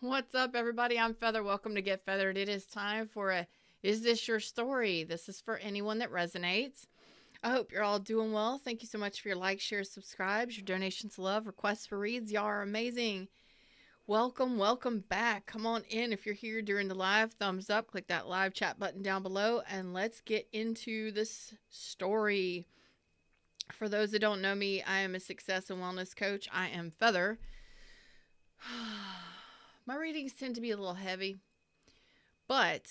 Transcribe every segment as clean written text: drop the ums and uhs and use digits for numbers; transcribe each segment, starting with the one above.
What's up, everybody? I'm Feather. Welcome to Get Feathered. It is time for a Is This Your Story? This is for anyone that resonates. I hope you're all doing well. Thank you so much for your likes, shares, subscribes, your donations, love, requests for reads. Y'all are amazing. Welcome back. Come on in. If you're here during the live, thumbs up. Click that live chat button down below, and let's get into this story. For those that don't know me, I am a success and wellness coach. I am Feather. My readings tend to be a little heavy, but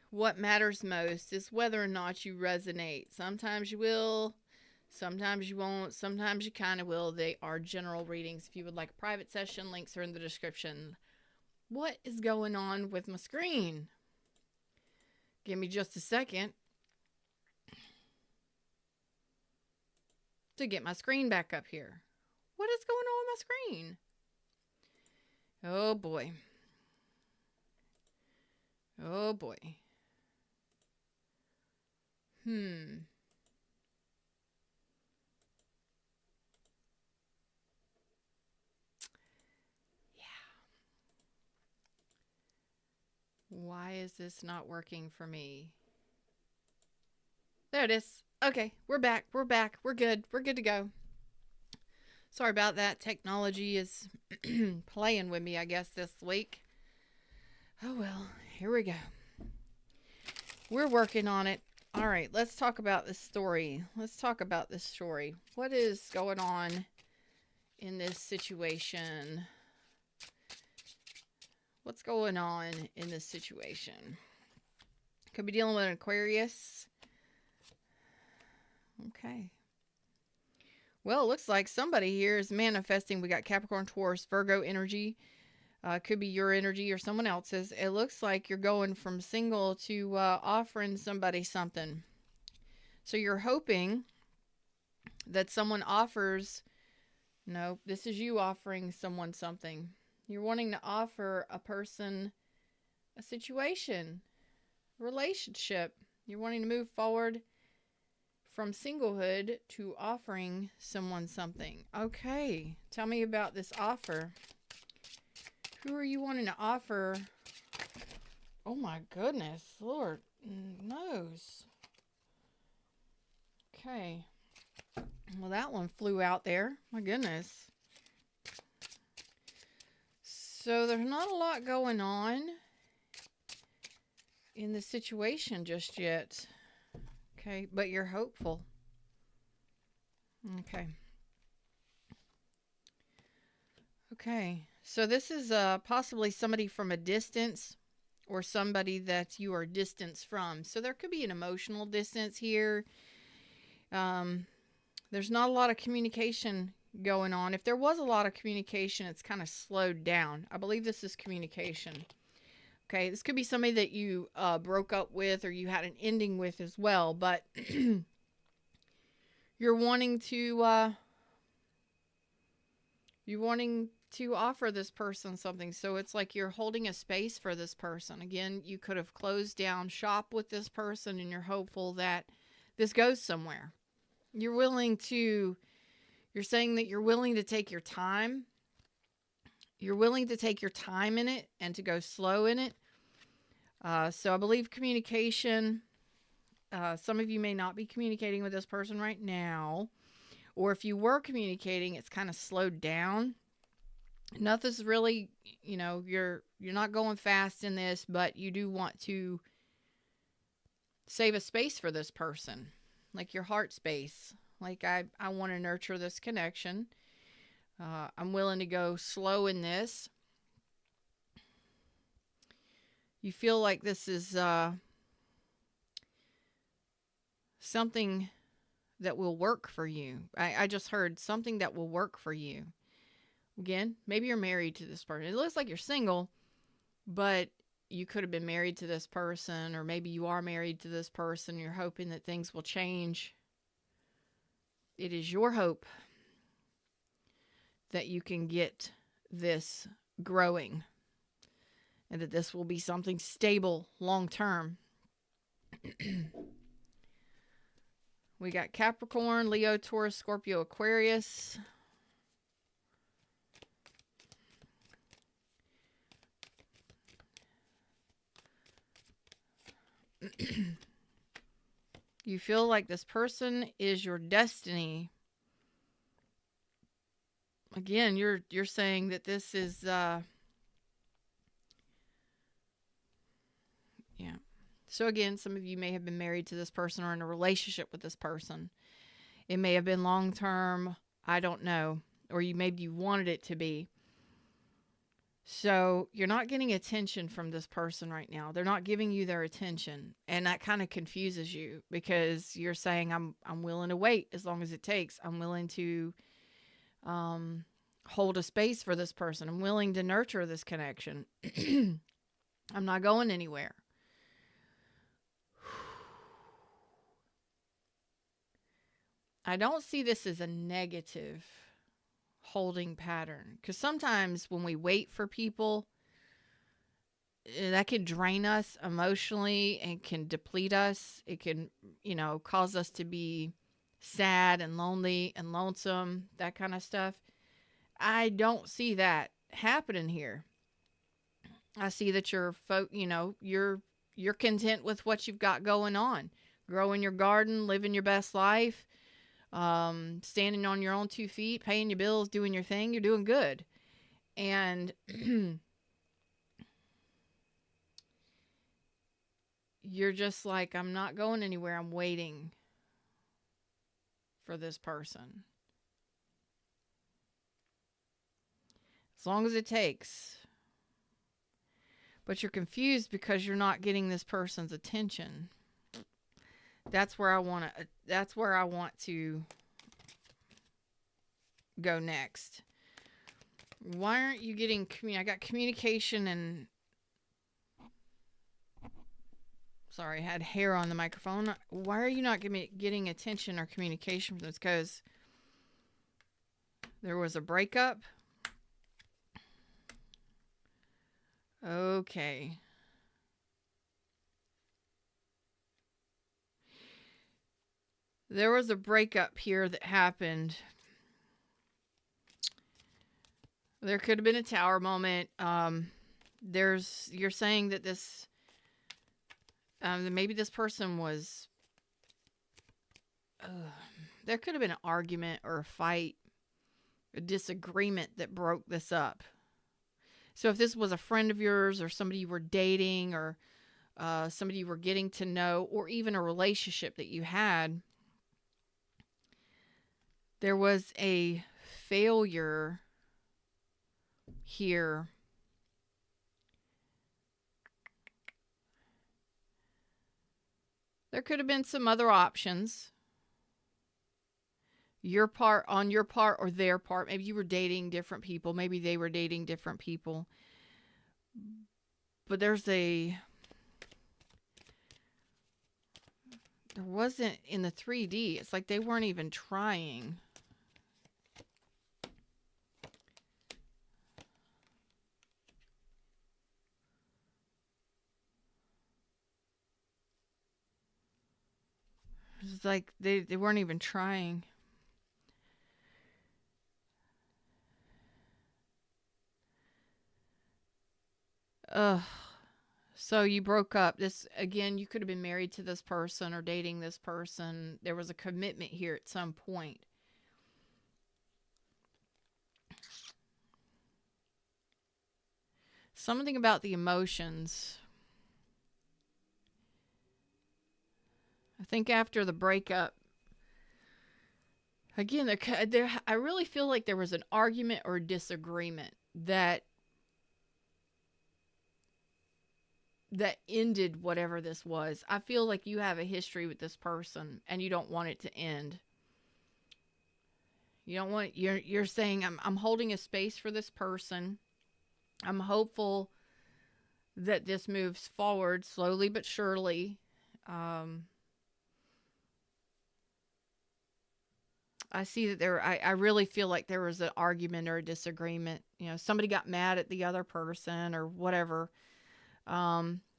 what matters most is whether or not you resonate. Sometimes you will, sometimes you won't, sometimes you kind of will. They are general readings. If you would like a private session, links are in the description. What is going on with my screen? Give me just a second to get my screen back up here. What is going on with my screen? Oh boy. Oh boy. Yeah. Why is this not working for me? There it is. Okay, we're back. We're back. We're good. We're good to go. Sorry about that. Technology is playing with me, I guess, this week. Oh well, here we go. We're working on it. All right, let's talk about this story. What is going on in this situation? What's going on in this situation? Could be dealing with an Aquarius. Okay. Well, it looks like somebody here is manifesting. We got Capricorn, Taurus, Virgo energy. Could be your energy or someone else's. It looks like you're going from single to offering somebody something. So you're hoping that someone offers. No, this is you offering someone something. You're wanting to offer a person a situation, a relationship. You're wanting to move forward from singlehood to offering someone something. Okay, tell me about this offer. Who are you wanting to offer? Oh my goodness, Lord knows. Okay. Well, that one flew out there. My goodness. So there's not a lot going on in the situation just yet. Okay, but you're hopeful. Okay. Okay, so this is possibly somebody from a distance or somebody that you are distanced from. So there could be an emotional distance here. There's not a lot of communication going on. If there was a lot of communication, it's kind of slowed down. I believe this is communication. Okay, this could be somebody that you broke up with or you had an ending with as well, but you're wanting to offer this person something. So it's like you're holding a space for this person. Again, you could have closed down shop with this person and you're hopeful that this goes somewhere. You're saying that you're willing to take your time. You're willing to take your time in it and to go slow in it. So I believe communication, some of you may not be communicating with this person right now. Or if you were communicating, it's kind of slowed down. Nothing's really, you're not going fast in this, but you do want to save a space for this person. Like your heart space. Like I want to nurture this connection. I'm willing to go slow in this. You feel like this is something that will work for you. I just heard something that will work for you. Again, maybe you're married to this person. It looks like you're single, but you could have been married to this person, or maybe you are married to this person. You're hoping that things will change. It is your hope that you can get this growing and that this will be something stable long term. We got Capricorn, Leo, Taurus, Scorpio, Aquarius. You feel like this person is your destiny. Again, you're saying that this is yeah. So again, some of you may have been married to this person or in a relationship with this person. It may have been long term, I don't know, or maybe you wanted it to be. So you're not getting attention from this person right now. They're not giving you their attention, and that kind of confuses you because you're saying I'm willing to wait as long as it takes. I'm willing to hold a space for this person. I'm willing to nurture this connection. I'm not going anywhere. I don't see this as a negative holding pattern, because sometimes when we wait for people, that can drain us emotionally and can deplete us. It can, cause us to be sad and lonely and lonesome, that kind of stuff. I don't see that happening here. I see that you're content with what you've got going on. Growing your garden, living your best life, standing on your own 2 feet, paying your bills, doing your thing. You're doing good. And you're just like, I'm not going anywhere. I'm waiting for this person. As long as it takes. But you're confused because you're not getting this person's attention. That's where I want to go next. Why aren't you getting I got communication and sorry, I had hair on the microphone. Why are you not getting attention or communication from this? Because there was a breakup. Okay. There was a breakup here that happened. There could have been a tower moment. You're saying that this, maybe this person was, there could have been an argument or a fight, a disagreement that broke this up. So if this was a friend of yours or somebody you were dating or somebody you were getting to know, or even a relationship that you had, there was a failure here. There could have been some other options. On your part or their part. Maybe you were dating different people. Maybe they were dating different people. But there wasn't in the 3D. It's like they weren't even trying. It's like they weren't even trying. So you broke up. This, again, you could have been married to this person or dating this person. There was a commitment here at some point. Something about the emotions. I think after the breakup, again, I really feel like there was an argument or a disagreement that ended whatever this was. I feel like you have a history with this person and you don't want it to end. You don't want, you're saying, I'm holding a space for this person. I'm hopeful that this moves forward slowly but surely. I see that I really feel like there was an argument or a disagreement. Somebody got mad at the other person or whatever.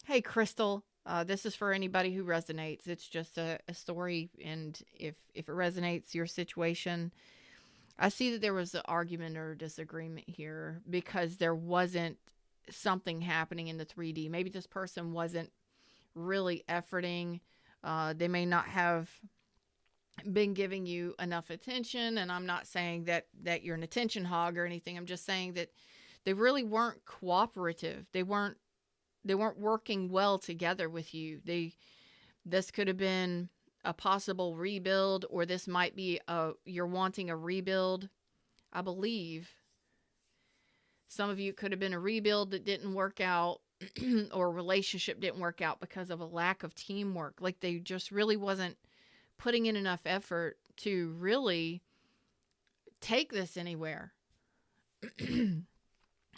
Hey, Crystal, this is for anybody who resonates. It's just a story, and if it resonates, your situation, I see that there was an argument or a disagreement here because there wasn't something happening in the 3D. Maybe this person wasn't really efforting. They may not have been giving you enough attention, and I'm not saying that you're an attention hog or anything. I'm just saying that they really weren't cooperative. They weren't working well together with you. This could have been a possible rebuild, or this might be you're wanting a rebuild. I believe some of you could have been a rebuild that didn't work out, or a relationship didn't work out because of a lack of teamwork. Like they just really wasn't putting in enough effort to really take this anywhere. And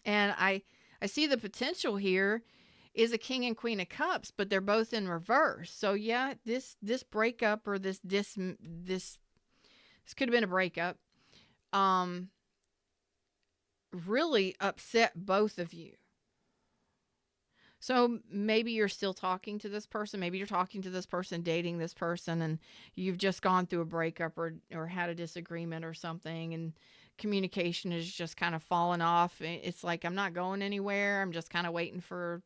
I see the potential here is a king and queen of cups, but they're both in reverse. So yeah, this breakup, or this could have been a breakup, really upset both of you. So maybe you're still talking to this person. Maybe you're talking to this person, dating this person, and you've just gone through a breakup, or had a disagreement or something, and communication is just kind of fallen off. It's like, I'm not going anywhere. I'm just kind of waiting for,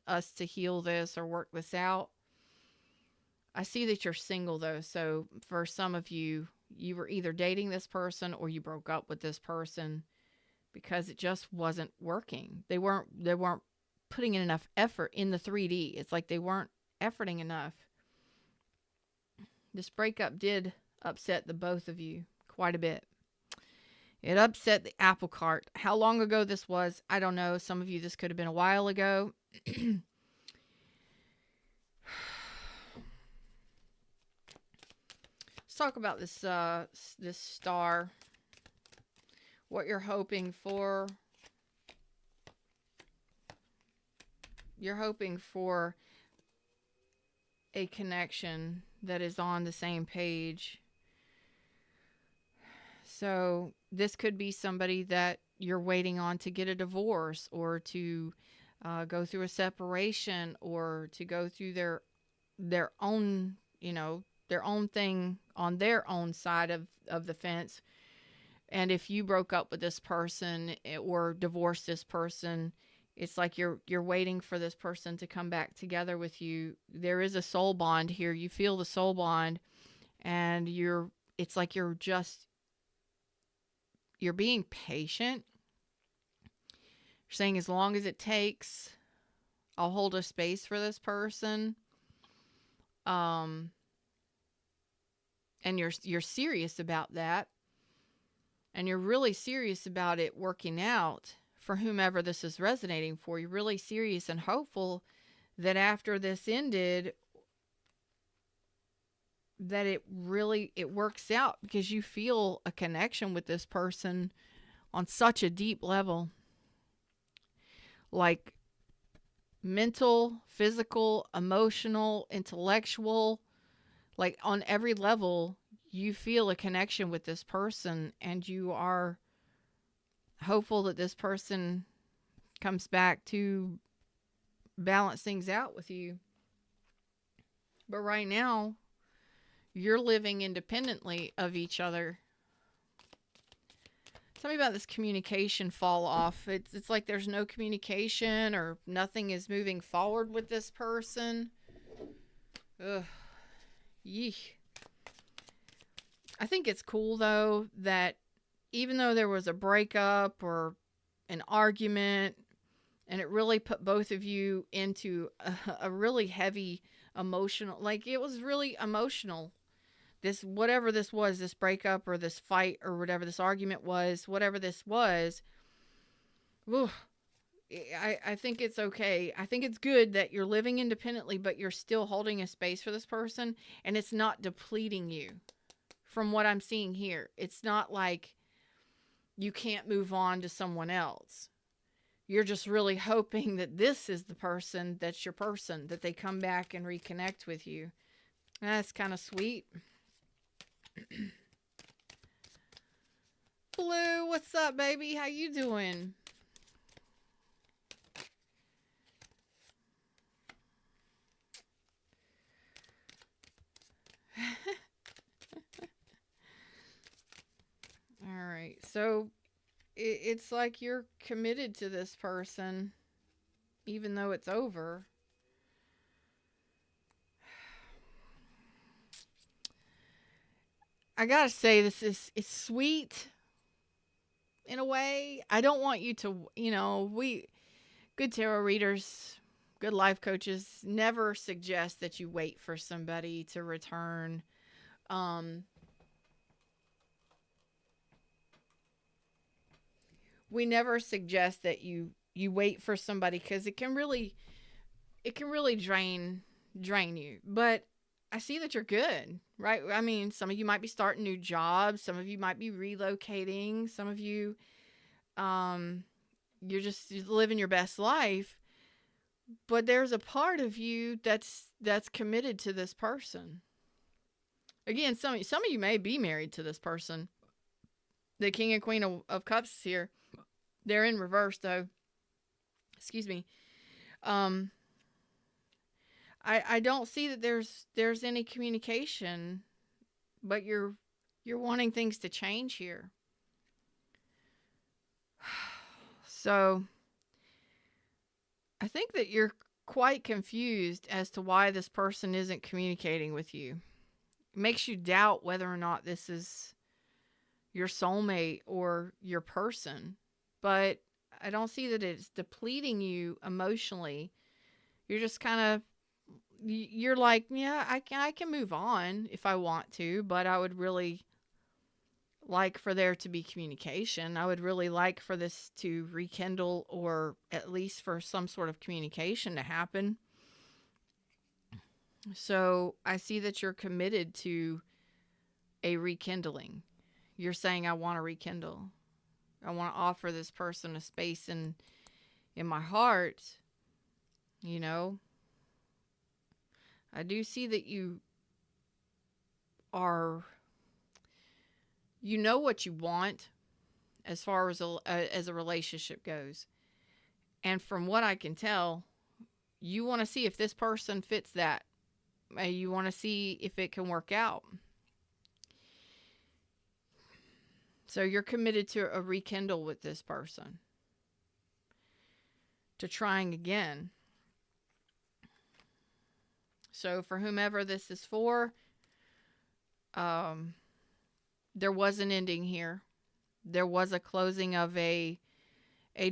us to heal this or work this out. I see that you're single though. So for some of you, you were either dating this person or you broke up with this person because it just wasn't working. They weren't putting in enough effort in the 3D. It's like they weren't efforting enough. This breakup did upset the both of you quite a bit. It upset the apple cart. How long ago this was, I don't know. Some of you, this could have been a while ago. Let's talk about this this star. What you're hoping for. You're hoping for a connection that is on the same page. So this could be somebody that you're waiting on to get a divorce, or to go through a separation, or to go through their own, their own thing on their own side of the fence. And if you broke up with this person or divorced this person, it's like you're waiting for this person to come back together with you. There is a soul bond here. You feel the soul bond, and it's like you're being patient. You're saying, as long as it takes, I'll hold a space for this person. And you're serious about that. And you're really serious about it working out for whomever this is resonating for. You're really serious and hopeful that after this ended, that it works out, because you feel a connection with this person on such a deep level. Like mental, physical, emotional, intellectual, like on every level, you feel a connection with this person, and you are hopeful that this person comes back to balance things out with you. But right now, you're living independently of each other. Tell me about this communication fall off. It's like there's no communication, or nothing is moving forward with this person. Ugh. Yeesh. I think it's cool though that even though there was a breakup or an argument, and it really put both of you into a really heavy emotional, like it was really emotional. Whatever this was, this breakup or this fight or whatever this argument was, whatever this was, I think it's okay. I think it's good that you're living independently, but you're still holding a space for this person, and it's not depleting you. From what I'm seeing here, it's not like you can't move on to someone else. You're just really hoping that this is the person that's your person, that they come back and reconnect with you. That's kind of sweet. Blue, what's up, baby? How you doing? All right, so it's like you're committed to this person, even though it's over. I gotta say, this is it's sweet in a way. I don't want you to, we good tarot readers, good life coaches never suggest that you wait for somebody to return. Um, we never suggest that you wait for somebody because it can really drain you. But I see that you're good, right? I mean, some of you might be starting new jobs, some of you might be relocating, some of you you're just living your best life, but there's a part of you that's committed to this person. Again, some of you may be married to this person. The King and Queen of Cups is here. They're in reverse though. Excuse me. Um I don't see that there's any communication, but you're wanting things to change here. So I think that you're quite confused as to why this person isn't communicating with you. It makes you doubt whether or not this is your soulmate or your person. But I don't see that it's depleting you emotionally. You're just kind of, you're like, yeah, I can move on if I want to, but I would really like for there to be communication. I would really like for this to rekindle, or at least for some sort of communication to happen. So I see that you're committed to a rekindling. You're saying, I want to rekindle. I want to offer this person a space in my heart. You know, I do see that are, you know what you want as far as a relationship goes. And from what I can tell, you want to see if this person fits that. You want to see if it can work out. So you're committed to a rekindle with this person, to trying again. So for whomever this is for, there was an ending here. There was a closing of a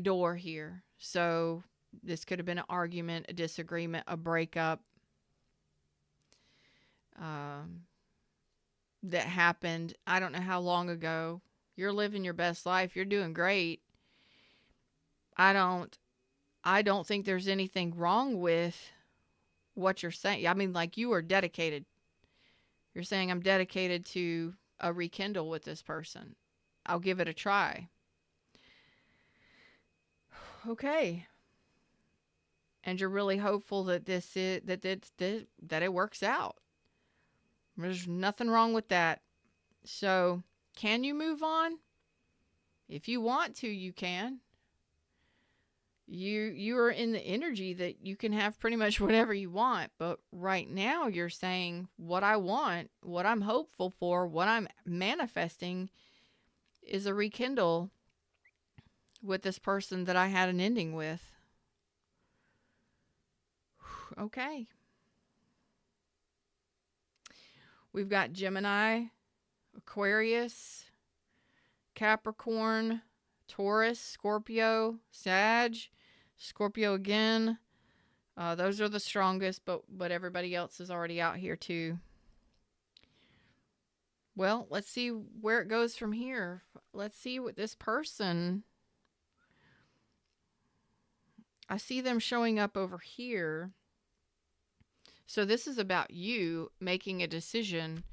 door here. So this could have been an argument, a disagreement, a breakup that happened. I don't know how long ago. You're living your best life. You're doing great. I don't think there's anything wrong with what you're saying. I mean, like, you are dedicated. You're saying, I'm dedicated to a rekindle with this person. I'll give it a try. Okay. And you're really hopeful that that it works out. There's nothing wrong with that. So, can you move on? If you want to, you can. You are in the energy that you can have pretty much whatever you want, but right now you're saying, what I want, what I'm hopeful for, what I'm manifesting is a rekindle with this person that I had an ending with. Okay. We've got Gemini, Aquarius, Capricorn, Taurus, Scorpio, Sag, Scorpio again. Those are the strongest, but everybody else is already out here too. Well, let's see where it goes from here. Let's see what this person, I see them showing up over here. So this is about you making a decision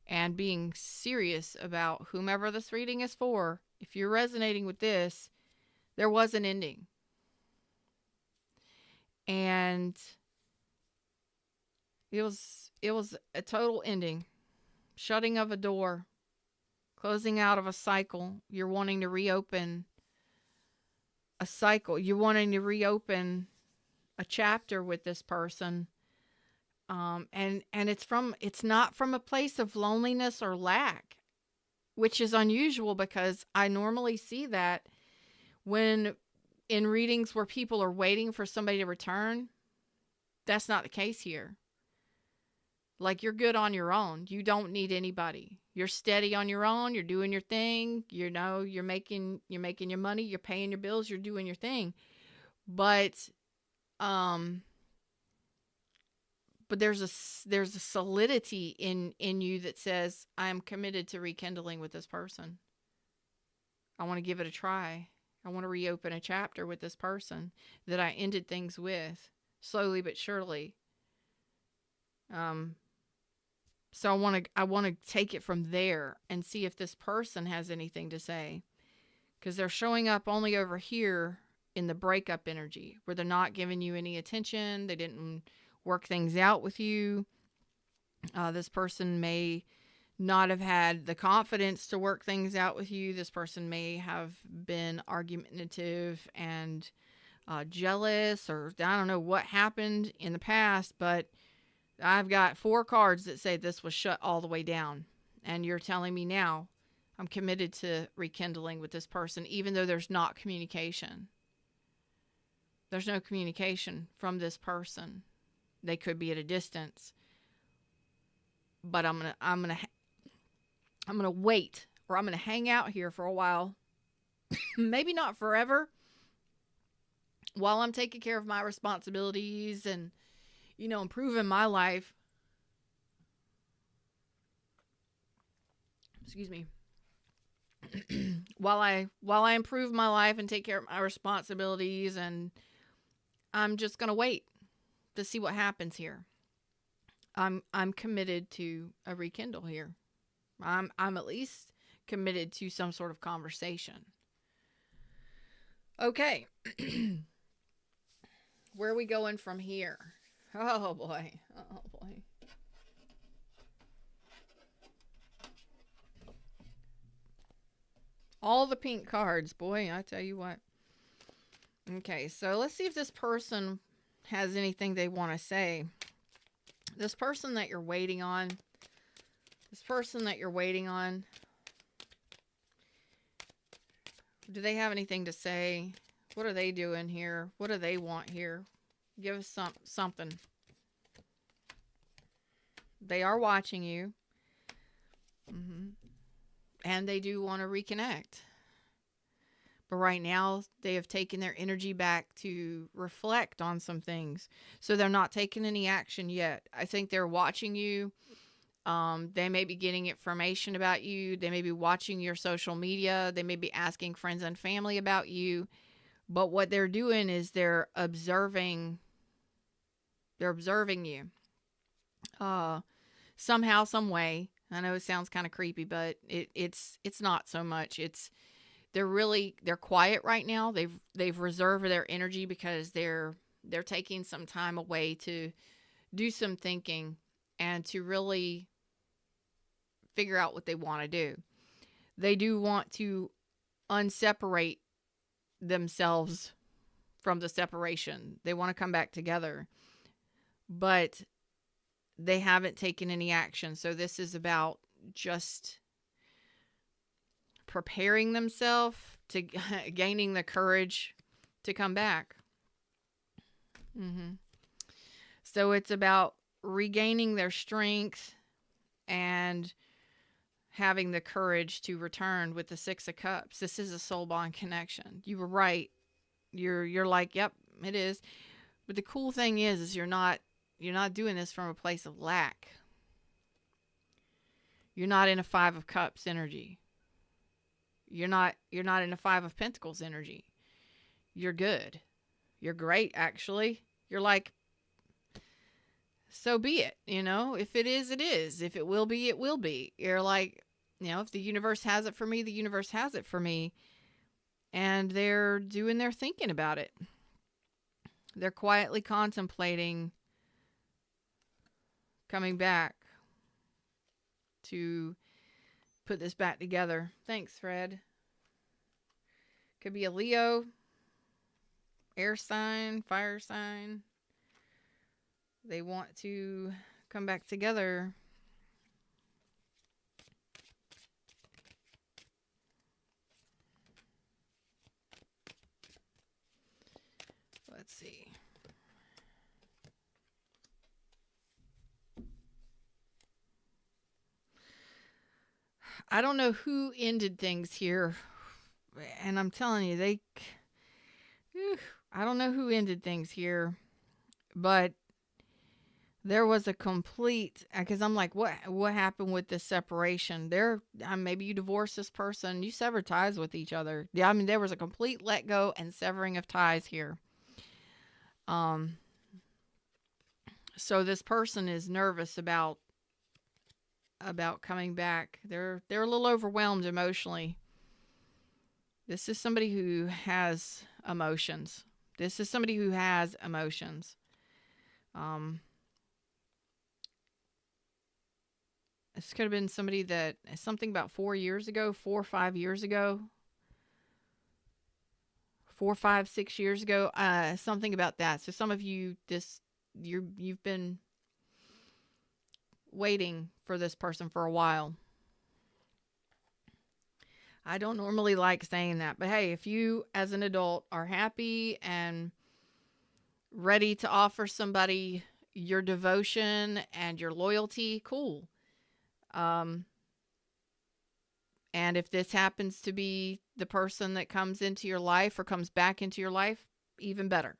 and being serious about whomever this reading is for. If you're resonating with this, there was an ending. And it was a total ending. Shutting of a door, closing out of a cycle. You're wanting to reopen a cycle. You're wanting to reopen a chapter with this person. And it's not from a place of loneliness or lack, which is unusual because I normally see that when in readings where people are waiting for somebody to return. That's not the case here. Like you're good on your own. You don't need anybody. You're steady on your own. You're doing your thing. You know, you're making your money. You're paying your bills. You're doing your thing. But um, but there's a solidity in you that says I am committed to rekindling with this person. I want to give it a try. I want to reopen a chapter with this person that I ended things with slowly but surely. Um, so I want to take it from there and see if this person has anything to say, because they're showing up only over here in the breakup energy where they're not giving you any attention. They didn't work things out with you. This person may not have had the confidence to work things out with you. This person may have been argumentative and jealous, or I don't know what happened in the past, but I've got 4 cards that say this was shut all the way down. And you're telling me now I'm committed to rekindling with this person, even though there's not communication. There's no communication from this person. They could be at a distance, but I'm gonna wait, or I'm gonna hang out here for a while. Maybe not forever, while I'm taking care of my responsibilities and, you know, improving my life. Excuse me. while I improve my life and take care of my responsibilities, and I'm just gonna wait to see what happens here. I'm committed to a rekindle here. I'm at least committed to some sort of conversation. Okay. Where are we going from here? Oh boy. Oh boy. All the pink cards, boy, I tell you what. Okay, so let's see if this person has anything they want to say. This person that you're waiting on, do they have anything to say? What are they doing here? What do they want here? Give us something. They are watching you. And they do want to reconnect. But right now, they have taken their energy back to reflect on some things. So they're not taking any action yet. I think they're watching you. They may be getting information about you. They may be watching your social media. They may be asking friends and family about you. But what they're doing is they're observing you. Somehow, some way. I know it sounds kind of creepy, but it's not so much. They're quiet right now. They've reserved their energy because they're taking some time away to do some thinking and to really figure out what they want to do. They do want to unseparate themselves from the separation. They want to come back together, but they haven't taken any action. So this is about just preparing themselves to gaining the courage to come back. So it's about regaining their strength and having the courage to return with the 6 of Cups. This is a soul bond connection. You were right. You're like, yep, it is. But the cool thing is you're not doing this from a place of lack. You're not in a 5 of Cups energy. You're not in a 5 of Pentacles energy. You're good. You're great, actually. You're like, so be it, you know. If it is, it is. If it will be, it will be. You're like, you know, if the universe has it for me, the universe has it for me. And they're doing their thinking about it. They're quietly contemplating coming back to put this back together. Thanks, Fred. Could be a Leo, air sign, fire sign. They want to come back together. Let's see. I don't know who ended things here, and I'm telling you, I don't know who ended things here, but there was a complete, because I'm like, what happened with this separation? Maybe you divorced this person, you severed ties with each other. Yeah, I mean, there was a complete let go and severing of ties here. Um, so this person is nervous about coming back. They're a little overwhelmed emotionally. This is somebody who has emotions. This is somebody who has emotions. This could have been somebody that something about 4 years ago, 4 or 5 years ago, 4, 5, 6 years ago, something about that. So some of you, you've been waiting for this person for a while. I don't normally like saying that, but hey, if you as an adult are happy and ready to offer somebody your devotion and your loyalty, cool. And if this happens to be the person that comes into your life or comes back into your life, even better.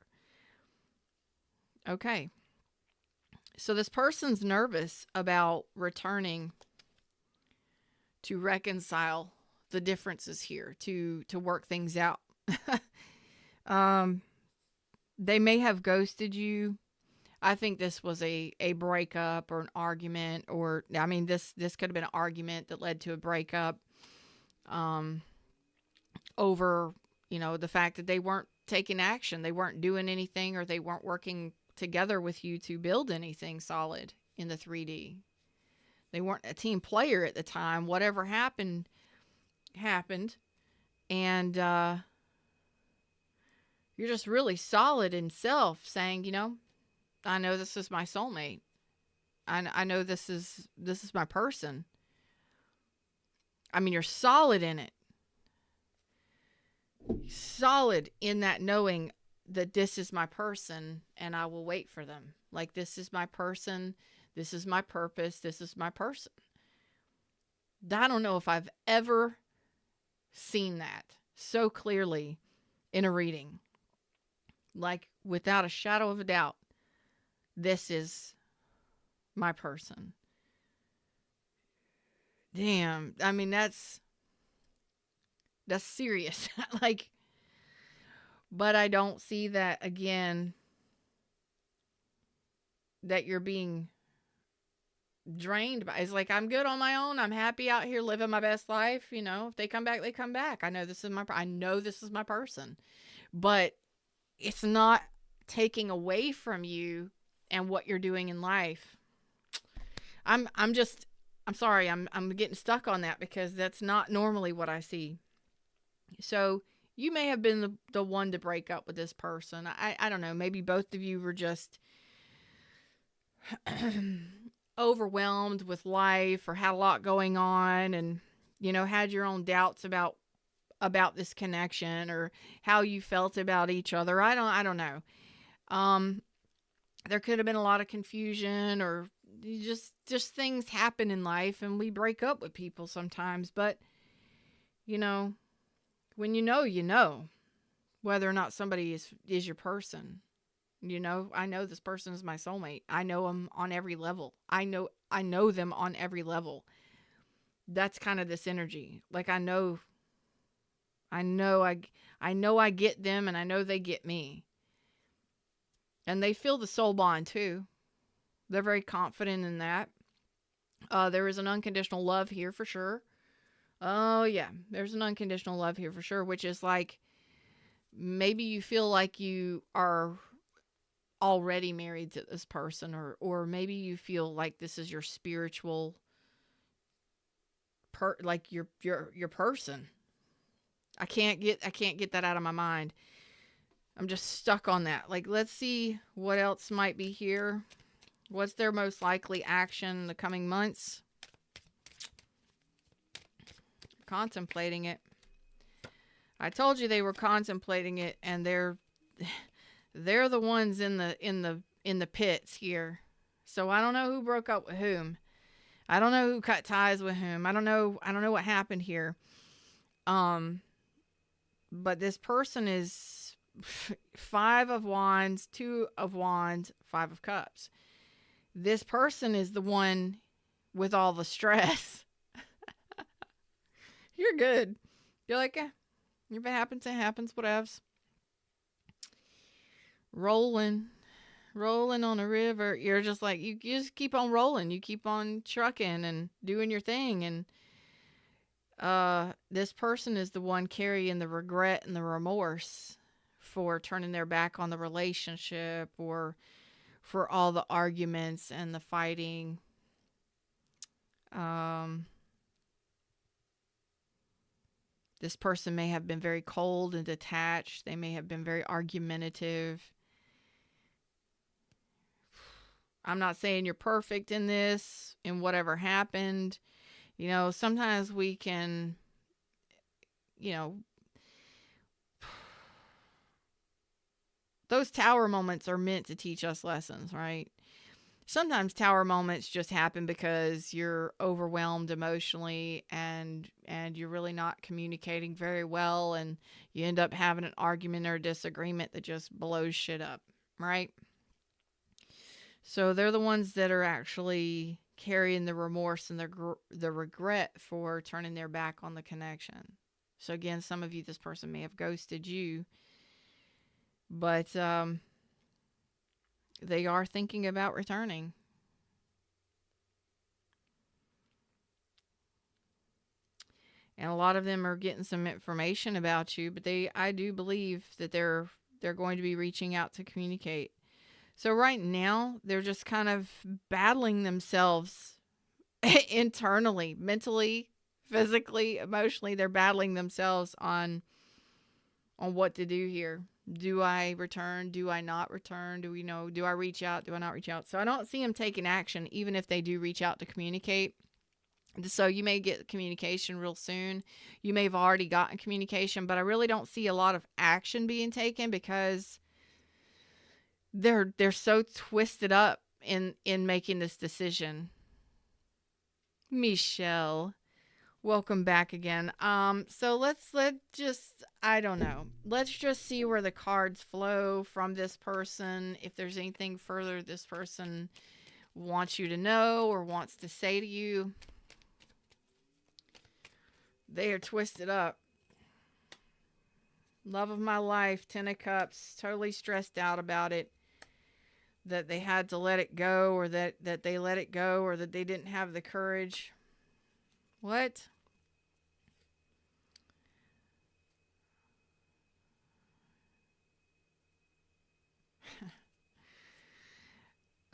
Okay. So this person's nervous about returning to reconcile the differences here, to work things out. They may have ghosted you. I think this was a breakup or an argument, or I mean this could have been an argument that led to a breakup. Over, the fact that they weren't taking action, they weren't doing anything, or they weren't working together with you to build anything solid in the 3D. They weren't a team player at the time. Whatever happened. And you're just really solid in self, saying, I know this is my soulmate. I know this is my person. I mean, you're solid in it. Solid in that knowing that this is my person and I will wait for them. Like, this is my person. This is my purpose. This is my person. I don't know if I've ever seen that so clearly in a reading. Like, without a shadow of a doubt, this is my person. Damn. I mean, that's serious. Like, but I don't see that again, that you're being drained by. It's like, I'm good on my own. I'm happy out here living my best life. If they come back, they come back. I know this is my person, but it's not taking away from you and what you're doing in life. I'm sorry. I'm getting stuck on that because that's not normally what I see. So you may have been the one to break up with this person. I don't know. Maybe both of you were just overwhelmed with life, or had a lot going on, and had your own doubts about this connection, or how you felt about each other. I don't know. There could have been a lot of confusion, or just things happen in life, and we break up with people sometimes. But when you know whether or not somebody is your person. I know this person is my soulmate. I know them on every level. I know them on every level. That's kind of this energy. Like, I know I get them, and I know they get me. And they feel the soul bond too. They're very confident in that. There is an unconditional love here for sure. Oh yeah, there's an unconditional love here for sure, which is like, maybe you feel like you are already married to this person, or maybe you feel like this is your spiritual like your person. I can't get that out of my mind. I'm just stuck on that. Like, let's see what else might be here. What's their most likely action in the coming months? Contemplating it. I told you they were contemplating it, and they're the ones in the pits here. So I don't know who broke up with whom. I don't know who cut ties with whom. I don't know what happened here. But this person is 5 of Wands, 2 of Wands, 5 of Cups. This person is the one with all the stress. You're good. You're like, if it happens, it happens, whatevs. Rolling on a river. You're just like, you just keep on rolling. You keep on trucking and doing your thing. And this person is the one carrying the regret and the remorse for turning their back on the relationship, or for all the arguments and the fighting. This person may have been very cold and detached. They may have been very argumentative. I'm not saying you're perfect in this, in whatever happened. You know, sometimes we can, you know, those tower moments are meant to teach us lessons, right? Sometimes tower moments just happen because you're overwhelmed emotionally and you're really not communicating very well, and you end up having an argument or a disagreement that just blows shit up, right? So they're the ones that are actually carrying the remorse and the regret for turning their back on the connection. So again, some of you, this person may have ghosted you, but they are thinking about returning. And a lot of them are getting some information about you, but I do believe that they're going to be reaching out to communicate. So right now, they're just kind of battling themselves internally, mentally, physically, emotionally. They're battling themselves on what to do here. Do I return? Do I not return? Do I reach out? Do I not reach out? So I don't see them taking action, even if they do reach out to communicate. So you may get communication real soon. You may have already gotten communication, but I really don't see a lot of action being taken because they're so twisted up in making this decision. Michelle, welcome back again. So let's just, I don't know. Let's just see where the cards flow from this person. If there's anything further this person wants you to know or wants to say to you. They are twisted up. Love of my life, 10 of Cups, totally stressed out about it. That they had to let it go, or that they let it go, or that they didn't have the courage. What?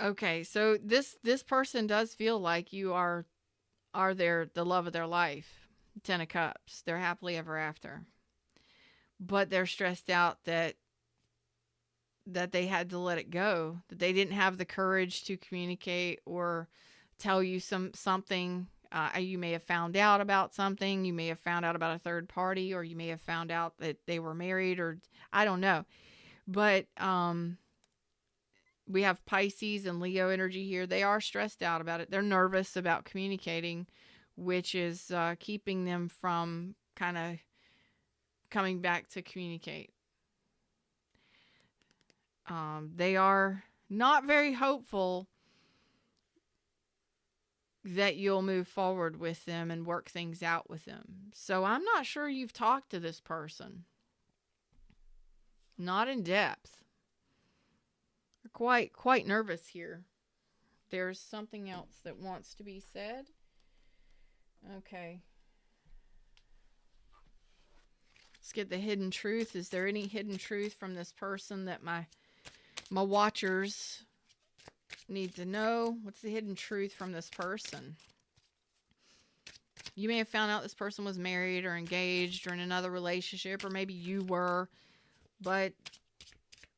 Okay, so this person does feel like you are the love of their life. 10 of Cups. They're happily ever after. But they're stressed out that they had to let it go, that they didn't have the courage to communicate or tell you something. You may have found out about something. You may have found out about a third party, or you may have found out that they were married, or I don't know. But we have Pisces and Leo energy here. They are stressed out about it. They're nervous about communicating, which is keeping them from kind of coming back to communicate. They are not very hopeful that you'll move forward with them and work things out with them. So I'm not sure you've talked to this person. Not in depth. They're quite nervous here. There's something else that wants to be said. Okay. Let's get the hidden truth. Is there any hidden truth from this person that my watchers need to know? What's the hidden truth from this person? You may have found out this person was married or engaged or in another relationship, or maybe you were, but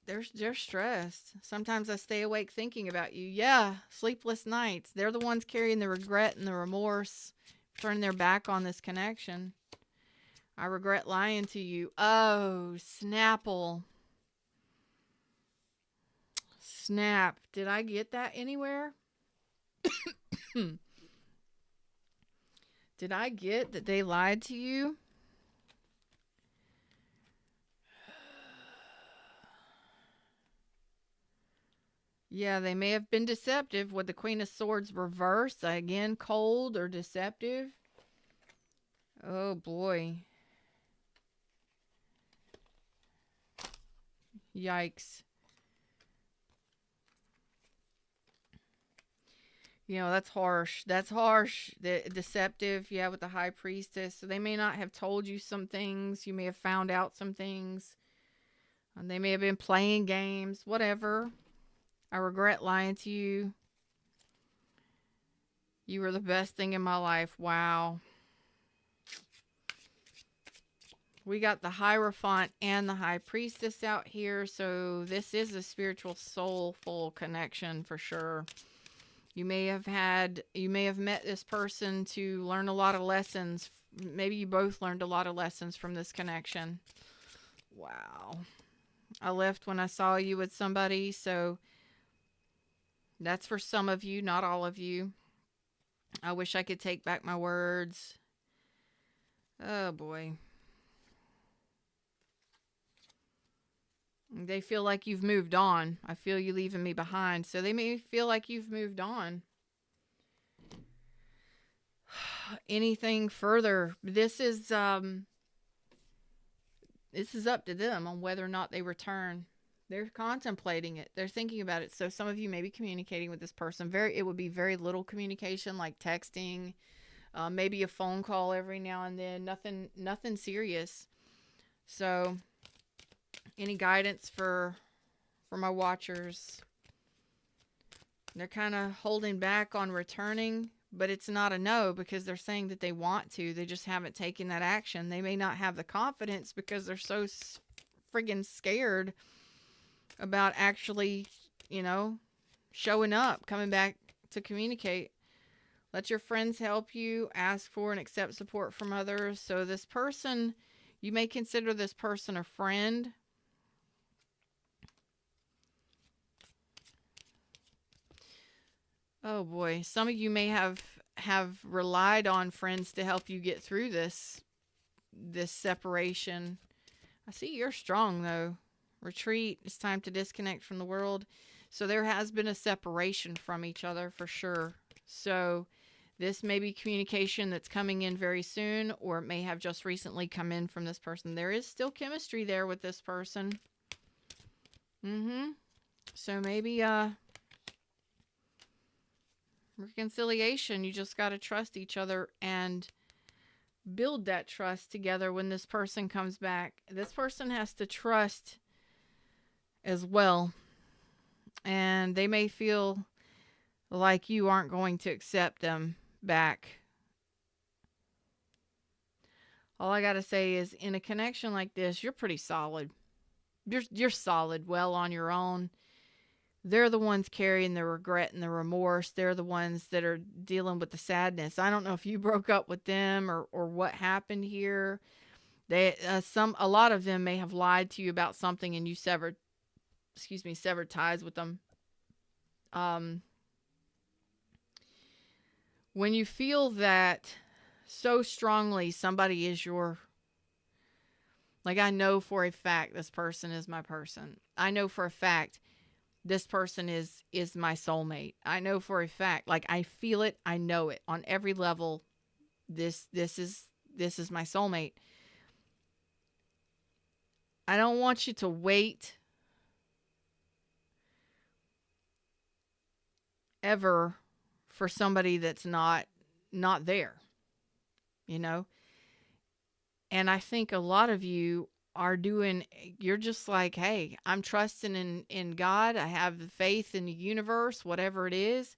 they're stressed. Sometimes I stay awake thinking about you. Yeah, sleepless nights. They're the ones carrying the regret and the remorse, turning their back on this connection. I regret lying to you. Oh, Snapple. Snap. Did I get that anywhere? Did I get that they lied to you? Yeah, they may have been deceptive with the Queen of Swords reversed. Again, cold or deceptive. Oh boy. Yikes. That's harsh. That's harsh. Deceptive, yeah, with the High Priestess. So they may not have told you some things. You may have found out some things. And they may have been playing games. Whatever. I regret lying to you. You were the best thing in my life. Wow. We got the Hierophant and the High Priestess out here. So this is a spiritual, soulful connection for sure. You may have met this person to learn a lot of lessons. Maybe you both learned a lot of lessons from this connection. Wow. I left when I saw you with somebody, so that's for some of you, not all of you. I wish I could take back my words. Oh boy. They feel like you've moved on. I feel you leaving me behind. So they may feel like you've moved on. Anything further? This is up to them on whether or not they return. They're contemplating it. They're thinking about it. So some of you may be communicating with this person. It would be very little communication, like texting, maybe a phone call every now and then. Nothing serious. So any guidance for my watchers? They're kind of holding back on returning, but it's not a no because they're saying that they want to. They just haven't taken that action. They may not have the confidence because they're so friggin' scared about actually, showing up, coming back to communicate. Let your friends help you. Ask for and accept support from others. So this person, you may consider this person a friend. Oh boy, some of you may have relied on friends to help you get through this separation. I see you're strong though. Retreat. It's time to disconnect from the world. So there has been a separation from each other for sure. So this may be communication that's coming in very soon, or it may have just recently come in from this person. There is still chemistry there with this person. So maybe reconciliation. You just got to trust each other and build that trust together when this person comes back. This person has to trust as well. And they may feel like you aren't going to accept them back. All I got to say is in a connection like this, you're pretty solid. You're solid, well on your own. They're the ones carrying the regret and the remorse. They're the ones that are dealing with the sadness. I don't know if you broke up with them or what happened here. A lot of them may have lied to you about something and you severed ties with them. When you feel that so strongly, somebody is like, I know for a fact this person is my person. I know for a fact this person is my soulmate. I know for a fact, like I feel it, I know it on every level. This is my soulmate. I don't want you to wait ever for somebody that's not there, And I think a lot of you you're just like, hey, I'm trusting in God. I have the faith in the universe, whatever it is.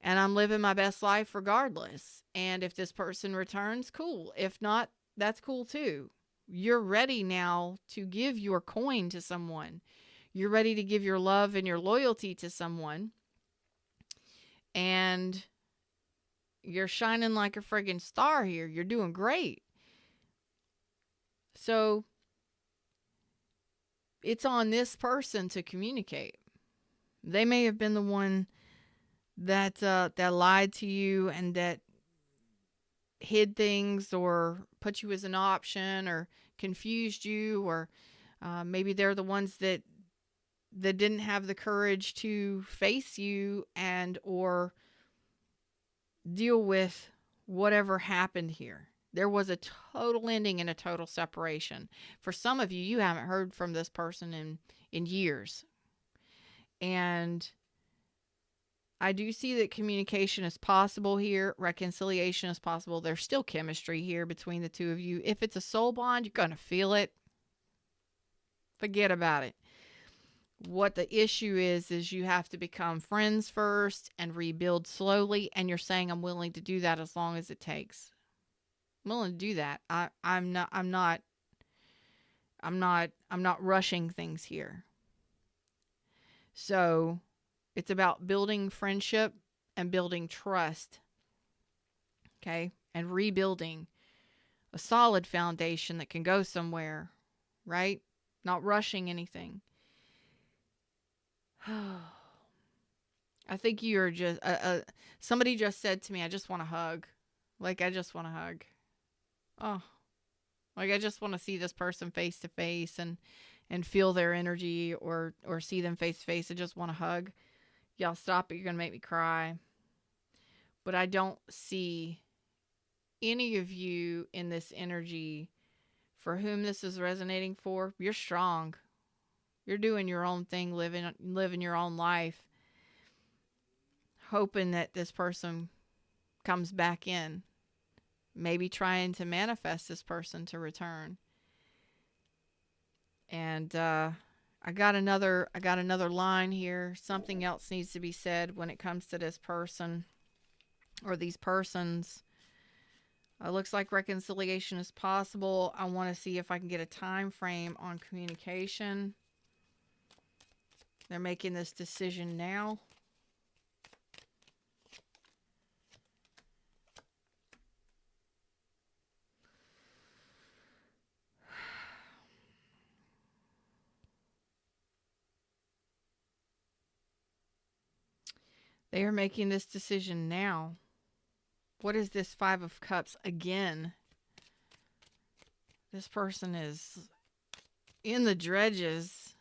And I'm living my best life regardless. And if this person returns, cool. If not, that's cool too. You're ready now to give your coin to someone. You're ready to give your love and your loyalty to someone. And you're shining like a friggin' star here. You're doing great. So it's on this person to communicate. They may have been the one that lied to you and that hid things or put you as an option or confused you, or maybe they're the ones that didn't have the courage to face you and or deal with whatever happened here. There was a total ending and a total separation. For some of you, you haven't heard from this person in years. And I do see that communication is possible here. Reconciliation is possible. There's still chemistry here between the two of you. If it's a soul bond, you're going to feel it. Forget about it. What the issue is you have to become friends first and rebuild slowly. And you're saying, I'm willing to do that as long as it takes. I'm willing to do that. I'm not rushing things here. So it's about building friendship and building trust. Okay? And rebuilding a solid foundation that can go somewhere, right? Not rushing anything. I think you're just, somebody just said to me, I just want a hug. Like, I just want a hug. Oh, like I just want to see this person face to face and feel their energy or see them face to face. I just want a hug. Y'all stop it. You're going to make me cry. But I don't see any of you in this energy for whom this is resonating for. You're strong. You're doing your own thing, living your own life, hoping that this person comes back in, maybe trying to manifest this person to return. And I got another line here. Something else needs to be said when it comes to this person or these persons. Looks like reconciliation is possible. I want to see if I can get a time frame on communication. They're making this decision now. They are making this decision now. What is this Five of Cups again? This person is in the dredges.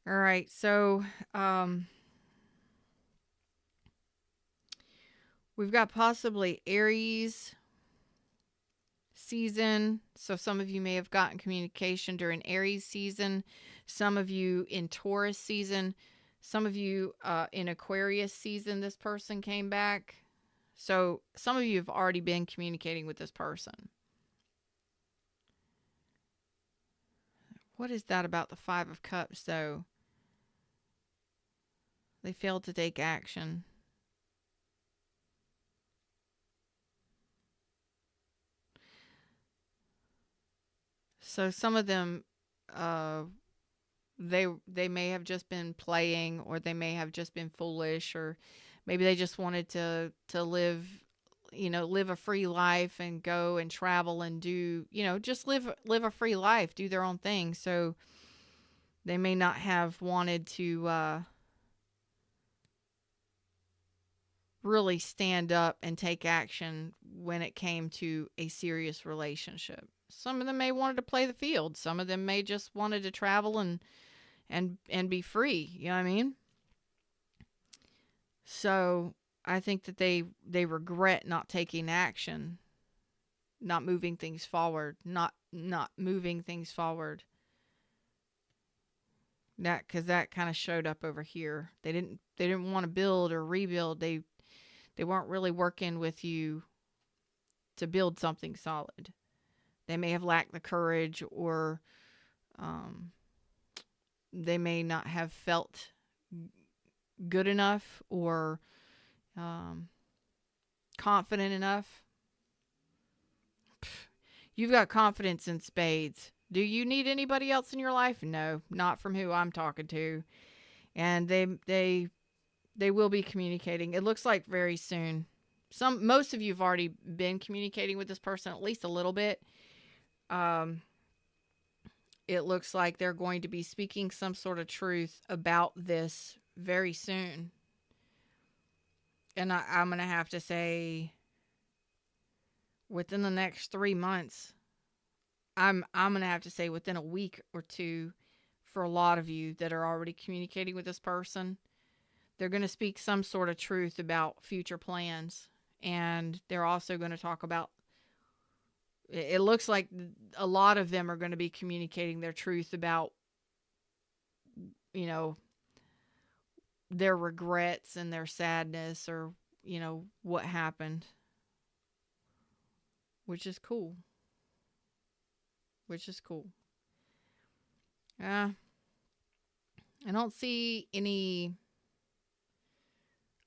All right, so we've got possibly Aries season. So some of you may have gotten communication during Aries season. Some of you in Taurus season. Some of you in Aquarius season, this person came back. So some of you have already been communicating with this person. What is that about the Five of Cups, though? They failed to take action. So some of them, they may have just been playing, or they may have just been foolish, or maybe they just wanted to live, live a free life and go and travel and do, just live a free life, do their own thing. So they may not have wanted to really stand up and take action when it came to a serious relationship. Some of them may wanted to play the field. Some of them may just wanted to travel and be free. You know what I mean? So I think that they regret not taking action, not moving things forward, not moving things forward. Because that kind of showed up over here. They didn't want to build or rebuild. They weren't really working with you to build something solid. They may have lacked the courage, or they may not have felt good enough or confident enough. You've got confidence in spades. Do you need anybody else in your life? No, not from who I'm talking to. And they will be communicating. It looks like very soon. Most of you have already been communicating with this person at least a little bit. it looks like they're going to be speaking some sort of truth about this very soon. And I'm going to have to say within the next 3 months. I'm going to have to say within a week or two for a lot of you that are already communicating with this person. They're going to speak some sort of truth about future plans. And they're also going to talk about, it looks like a lot of them are going to be communicating their truth about, you know, their regrets and their sadness, or, you know, what happened. Which is cool. I don't see any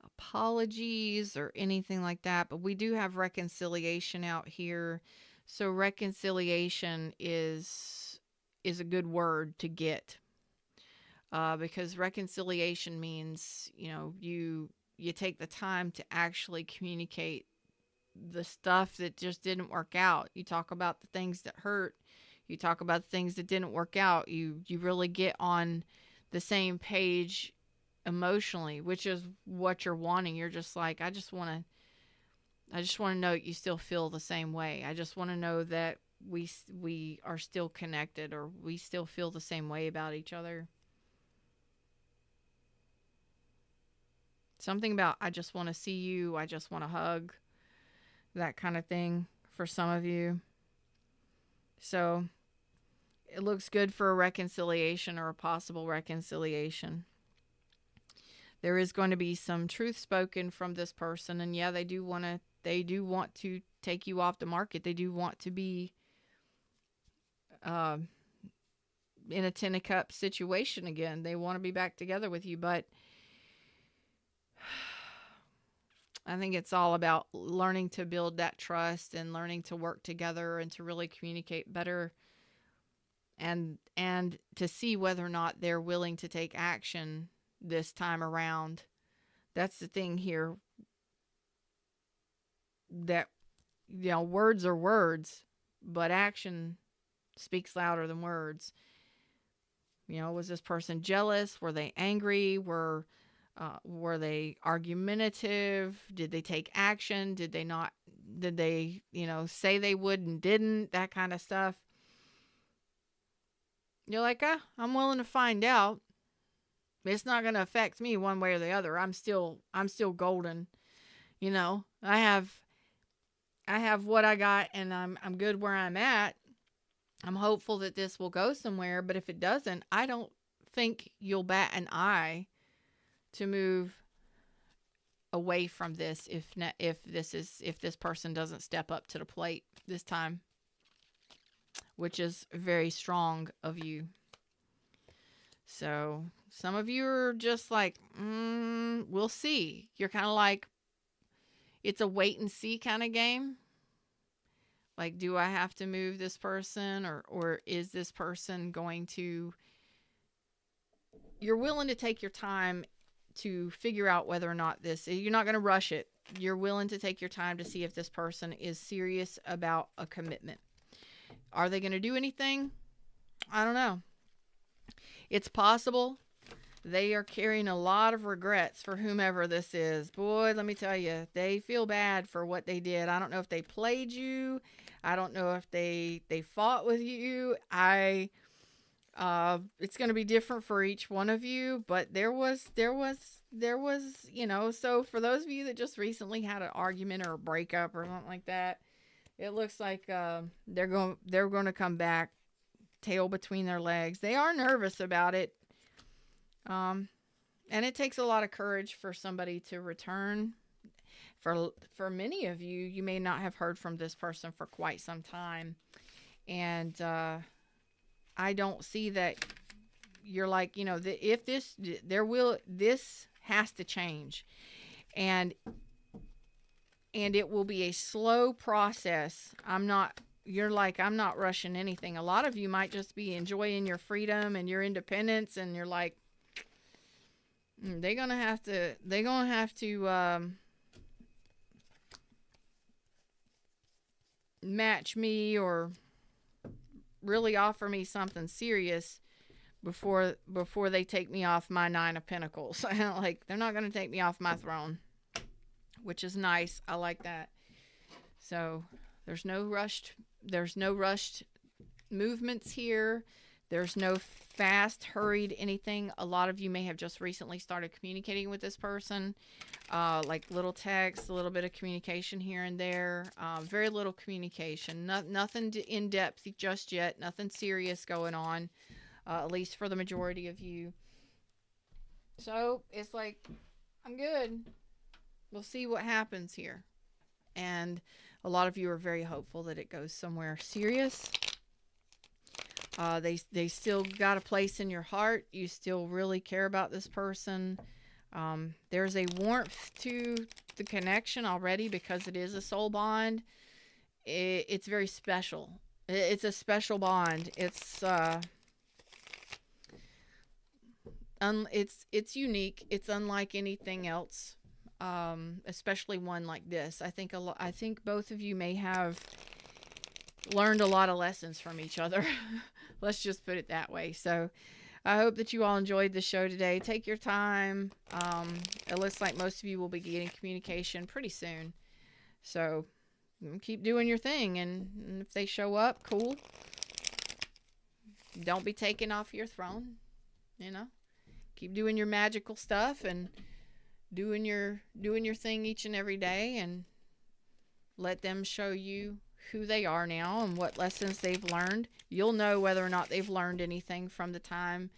apologies or anything like that, but we do have reconciliation out here. So reconciliation is a good word to get, because reconciliation means, you know, you take the time to actually communicate the stuff that just didn't work out. You talk about the things that hurt. You talk about the things that didn't work out. You really get on the same page emotionally, which is what you're wanting. You're just like, I just want to know you still feel the same way. I just want to know that we are still connected, or we still feel the same way about each other. Something about, I just want to see you, I just want to hug, that kind of thing for some of you. So it looks good for a reconciliation, or a possible reconciliation. There is going to be some truth spoken from this person, and yeah, they do want to take you off the market. They do want to be in a 10 of cups situation again. They want to be back together with you, but I think it's all about learning to build that trust and learning to work together and to really communicate better, and to see whether or not they're willing to take action this time around. That's the thing here, that, you know, words are words, but action speaks louder than words. You know, was this person jealous? Were they angry? Were they argumentative? Did they take action? Did they not? Did they, you know, say they would and didn't? That kind of stuff. You're like, I'm willing to find out. It's not going to affect me one way or the other. I'm still golden. You know, I have what I got, and I'm good where I'm at. I'm hopeful that this will go somewhere, but if it doesn't, I don't think you'll bat an eye to move away from this if this person doesn't step up to the plate this time, which is very strong of you. So some of you are just like, we'll see. You're kind of like, it's a wait and see kind of game. Like, do I have to move this person, or is this person going to... You're willing to take your time to figure out whether or not you're not going to rush it. You're willing to take your time to see if this person is serious about a commitment. Are they going to do anything? I don't know. It's possible. They are carrying a lot of regrets for whomever this is. Boy, let me tell you, they feel bad for what they did. I don't know if they played you. I don't know if they fought with you. It's going to be different for each one of you, but there was, you know, so for those of you that just recently had an argument or a breakup or something like that, it looks like they're going to come back tail between their legs. They are nervous about it. And it takes a lot of courage for somebody to return. For many of you, you may not have heard from this person for quite some time. And I don't see that you're like, you know, this has to change. And it will be a slow process. You're like, I'm not rushing anything. A lot of you might just be enjoying your freedom and your independence, and you're like, they're gonna have to match me, or really offer me something serious before they take me off my 9 of Pentacles. Like, they're not going to take me off my throne, which is nice. I like that. So there's no rushed movements here. There's no fast, hurried anything. A lot of you may have just recently started communicating with this person, like little text, a little bit of communication here and there. Very little communication. Nothing in depth just yet. Nothing serious going on, at least for the majority of you. So it's like, I'm good. We'll see what happens here. And a lot of you are very hopeful that it goes somewhere serious. They still got a place in your heart. You still really care about this person. There's a warmth to the connection already because it is a soul bond. It's very special. It's a special bond. It's unique. It's unlike anything else. Especially one like this. I think both of you may have learned a lot of lessons from each other. Let's just put it that way. So I hope that you all enjoyed the show today. Take your time. It looks like most of you will be getting communication pretty soon. So keep doing your thing. And if they show up, cool. Don't be taken off your throne. Keep doing your magical stuff and doing your thing each and every day, and let them show you who they are now and what lessons they've learned. You'll know whether or not they've learned anything from the time.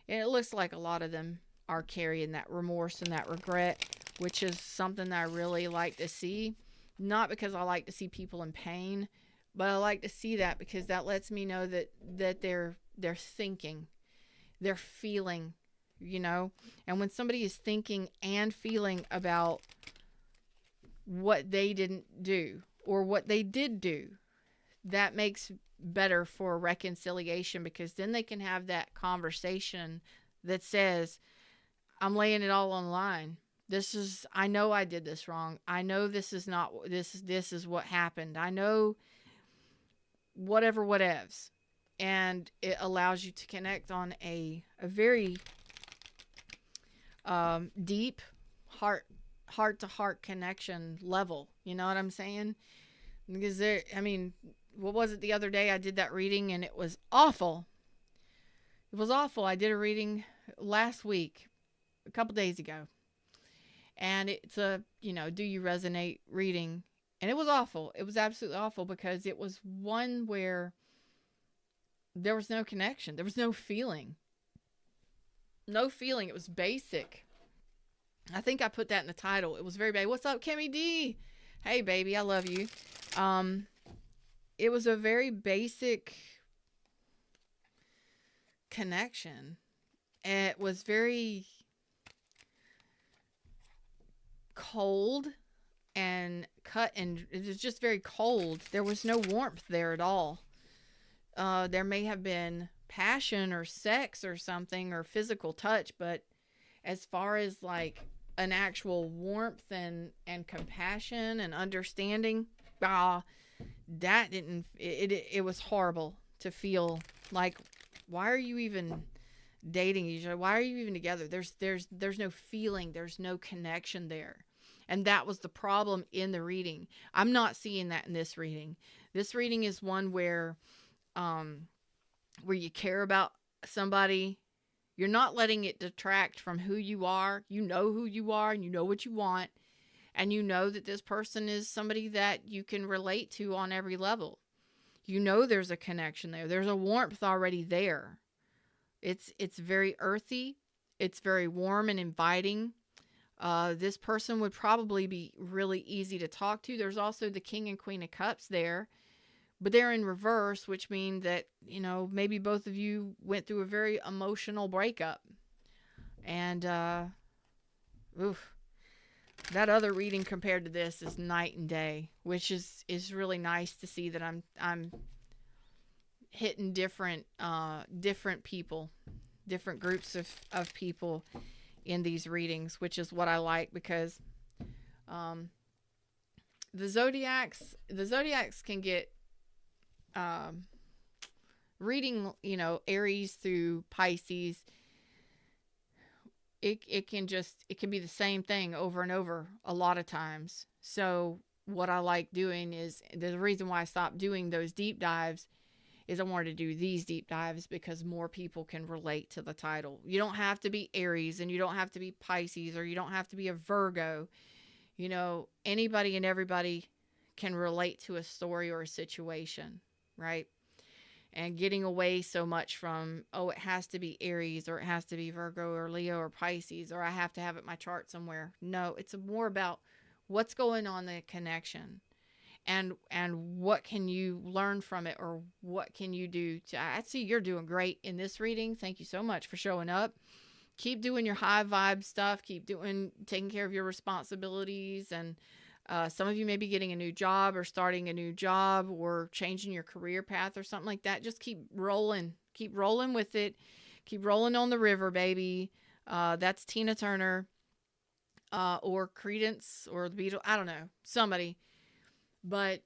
And it looks like a lot of them are carrying that remorse and that regret, which is something that I really like to see. Not because I like to see people in pain, but I like to see that because that lets me know that they're thinking, they're feeling, and when somebody is thinking and feeling about what they didn't do or what they did do, that makes better for reconciliation, because then they can have that conversation that says, I'm laying it all on the line. I know I did this wrong. I know this is what happened. I know whatevs. And it allows you to connect on a very deep heart-to-heart connection level. You know what I'm saying? Because what was it the other day? I did that reading and it was awful. It was awful. I did a reading last week, a couple days ago. And it's a, do you resonate reading? And it was awful. It was absolutely awful because it was one where there was no connection. There was no feeling. No feeling. It was basic. I think I put that in the title. It was very basic. What's up, Kimmy D? Hey, baby. I love you. It was a very basic connection. It was very cold and cut, and it was just very cold. There was no warmth there at all. There may have been passion or sex or something or physical touch, but as far as like an actual warmth and compassion and understanding, that didn't. It was horrible to feel like, why are you even dating each other? Why are you even together? There's no feeling. There's no connection there. And that was the problem in the reading. I'm not seeing that in this reading. This reading is one where you care about somebody. You're not letting it detract from who you are. You know who you are and you know what you want. And you know that this person is somebody that you can relate to on every level. You know there's a connection there. There's a warmth already there. It's very earthy. It's very warm and inviting. This person would probably be really easy to talk to. There's also the King and Queen of Cups there, but they're in reverse, which means that, maybe both of you went through a very emotional breakup. And, that other reading compared to this is night and day, which is really nice to see that I'm hitting different people, different groups of people in these readings, which is what I like, because the Zodiacs can get reading, Aries through Pisces, it can be the same thing over and over a lot of times. So what I like doing is, the reason why I stopped doing those deep dives is I wanted to do these deep dives because more people can relate to the title. You don't have to be Aries, and you don't have to be Pisces, or you don't have to be a Virgo. Anybody and everybody can relate to a story or a situation, right? And getting away so much from, oh, it has to be Aries, or it has to be Virgo or Leo or Pisces, or I have to have it in my chart somewhere. No, it's more about what's going on, the connection, and what can you learn from it, or what can you do to. I see you're doing great in this reading. Thank you so much for showing up. Keep doing your high vibe stuff. Keep taking care of your responsibilities. And some of you may be getting a new job, or starting a new job, or changing your career path or something like that. Just keep rolling. Keep rolling with it. Keep rolling on the river, baby. That's Tina Turner, or Credence, or the Beatles. I don't know. Somebody. But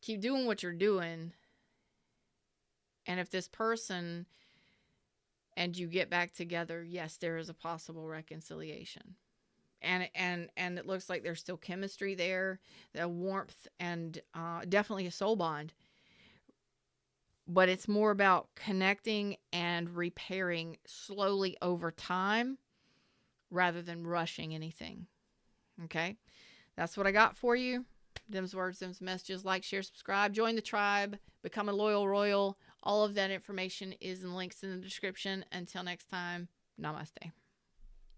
keep doing what you're doing. And if this person and you get back together, yes, there is a possible reconciliation. And it looks like there's still chemistry there, the warmth, and definitely a soul bond. But it's more about connecting and repairing slowly over time rather than rushing anything. Okay? That's what I got for you. Them's words, them's messages. Like, share, subscribe, join the tribe, become a loyal royal. All of that information is in links in the description. Until next time, namaste.